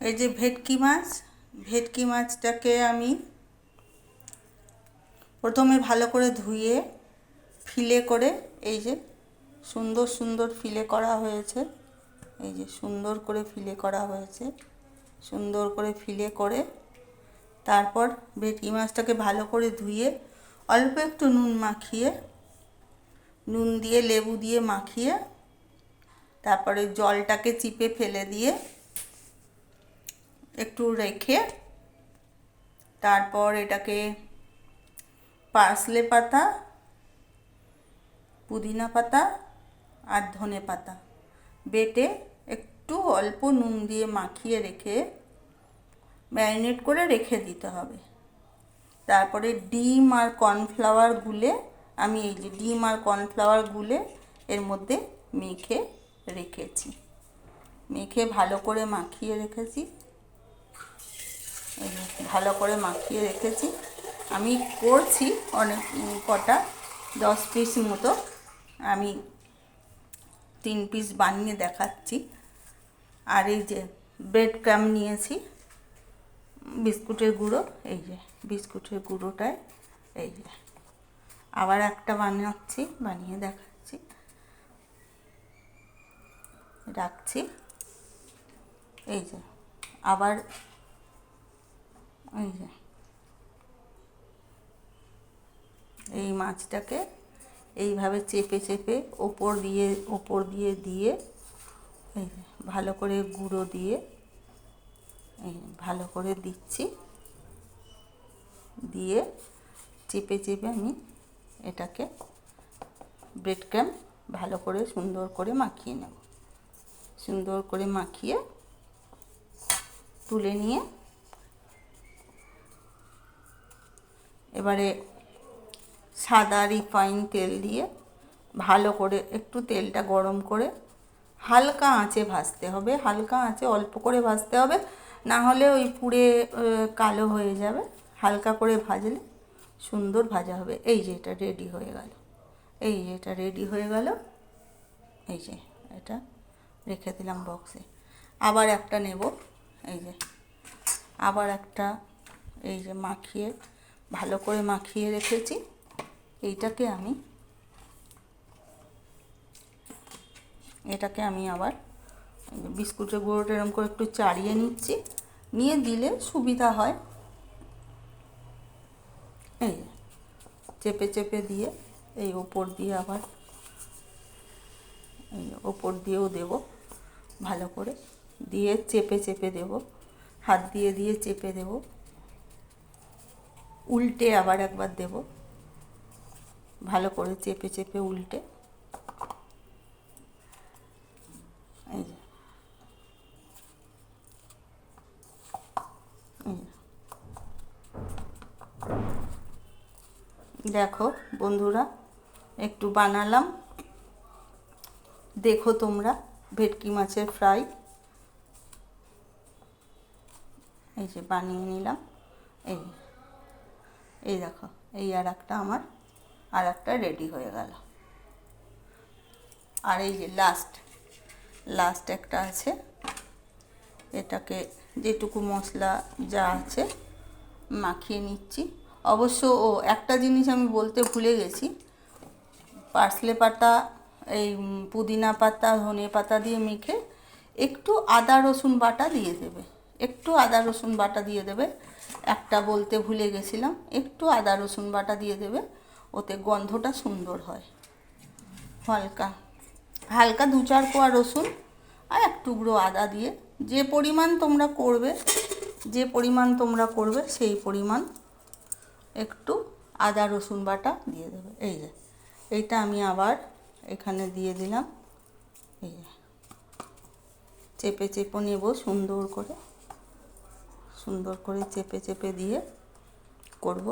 এই যে ভেটকি মাছটাকে আমি প্রথমে ভালো করে ধুয়ে ফিলে করে, এই যে সুন্দর সুন্দর ফিলে করা হয়েছে, এই যে সুন্দর করে ফিলে করা হয়েছে, সুন্দর করে ফিলে করে তারপর ভেটকি মাছটাকে ভালো করে ধুয়ে অল্প একটু নুন দিয়ে লেবু দিয়ে মাখিয়ে তারপরে জলটাকে চিপে ফেলে দিয়ে একটু রেখে তারপর এটাকে পার্সলে পাতা, পুদিনা পাতা আর ধনে পাতা বেটে একটু অল্প নুন দিয়ে মাখিয়ে রেখে ম্যারিনেট করে রেখে দিতে হবে। তারপরে ডিম আর কর্নফ্লাওয়ার গুলে, আমি এই যে ডিম আর কর্নফ্লাওয়ার গুলে এর মধ্যে মেখে ভালো করে মাখিয়ে রেখেছি। ভালো করে মাখিয়ে রেখেছি। আমি করছি অনেক কটা, 10 পিস মতো, আমি 3 পিস বানিয়ে দেখাচ্ছি। আর এই যে ব্রেড ক্রাম্ব নিয়েছি, বিস্কুটের গুঁড়ো, এই যে বিস্কুটের গুঁড়োটায় এই যে আবার একটা বানাচ্ছি, বানিয়ে দেখাচ্ছি, রাখছি। এই যে আবার এই যে এই মাছটাকে এইভাবে চেপে চেপে ওপর দিয়ে এই যে ভালো করে গুঁড়ো দিয়ে এই ভালো করে দিচ্ছি, দিয়ে চেপে চেপে আমি এটাকে ব্রেড ক্রাম্ব ভালো করে সুন্দর করে মাখিয়ে নেব। সুন্দর করে মাখিয়ে তুলে নিয়ে এবারে সাদা রিফাইন তেল দিয়ে ভালো করে একটু তেলটা গরম করে হালকা আঁচে ভাজতে হবে, হালকা আঁচে অল্প করে ভাজতে হবে, না হলে ওই পুড়ে কালো হয়ে যাবে। হালকা করে ভাজলে সুন্দর ভাজা হবে। এই যে এটা রেডি হয়ে গেল, এই যে এটা রেডি হয়ে গেল, এই যে এটা রেখে দিলাম বক্সে। আবার একটা নেব, এই যে আবার একটা, এই যে ভালো করে মাখিয়ে রেখেছি। এটাকে আমি আবার বিস্কুটের গুঁড়োটা এরকম করে একটু চাড়িয়ে নিচ্ছি, নিয়ে দিলে সুবিধা হয়। এই চেপে চেপে দিয়ে এই ওপর দিয়ে আবার এই ওপর দিয়েও দেব, ভালো করে দিয়ে চেপে চেপে দেব, হাত দিয়ে চেপে দেব, উল্টে আবার একবার দেব, ভালো করে চেপে চেপে উল্টে, এই যে দেখো বন্ধুরা, একটু বানালাম, দেখো তোমরা ভেটকি মাছের ফ্রাই। এই যে বানিয়ে নিলাম, এই দেখো, এই আর একটা রেডি হয়ে গেল। আর এই যে লাস্ট একটা আছে, এটাকে যেটুকু মশলা যা আছে মাখিয়ে নিচ্ছি। অবশ্য একটা জিনিস আমি বলতে ভুলে গেছি, পার্সলে পাতা, এই পুদিনা পাতা, ধনে পাতা দিয়ে মেখে একটু আদা রসুন বাটা দিয়ে দেবে, একটা বলতে ভুলে গেছিলাম, একটু আদা রসুন বাটা দিয়ে দেবে, ওতে গন্ধটা সুন্দর হয়। হালকা 2-4 কোয়া রসুন আর এক টুকরো আদা দিয়ে যে পরিমাণ তোমরা করবে সেই পরিমাণ একটু আদা রসুন বাটা দিয়ে দেবে। এই যে এইটা আমি আবার এখানে দিয়ে দিলাম, এই যে চেপে চেপে নেব, সুন্দর করে চেপে চেপে দিয়ে করব।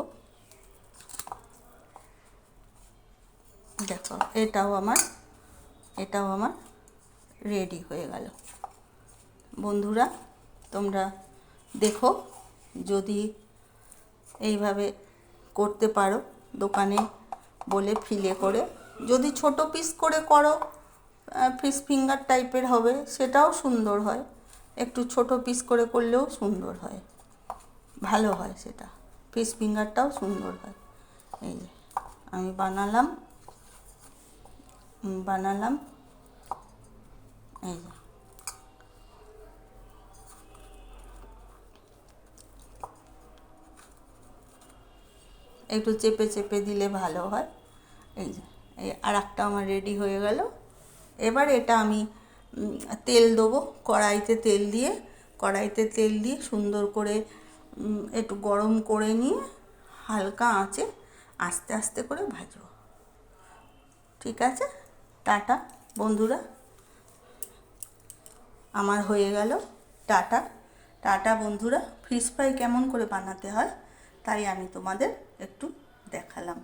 দেখো এটাও আমার রেডি হয়ে গেল। বন্ধুরা তোমরা দেখো, যদি এইভাবে করতে পারো, দোকানে বলে ফিলে করে, যদি ছোট পিস করে করো, ফিশ ফিঙ্গার টাইপের হবে, সেটাও সুন্দর হয়। একটু ছোট পিস করে করলেও সুন্দর হয়, ভালো হয় সেটা, ফিশ ফিঙ্গারটাও সুন্দর হয়। এই যে আমি বানালাম এই যে একটু চেপে চেপে দিলে ভালো হয়। এই যে এই আর একটা আমার রেডি হয়ে গেল। এবার এটা আমি তেল দেবো, কড়াইতে তেল দিয়ে সুন্দর করে একটু গরম করে নিয়ে হালকা আঁচে আস্তে আস্তে করে ভাজবো। ঠিক আছে, টাটা বন্ধুরা, আমার হয়ে গেল। টাটা টাটা বন্ধুরা, ফিশ ফ্রাই কেমন করে বানাতে হয় তাই আমি তোমাদের একটু দেখালাম।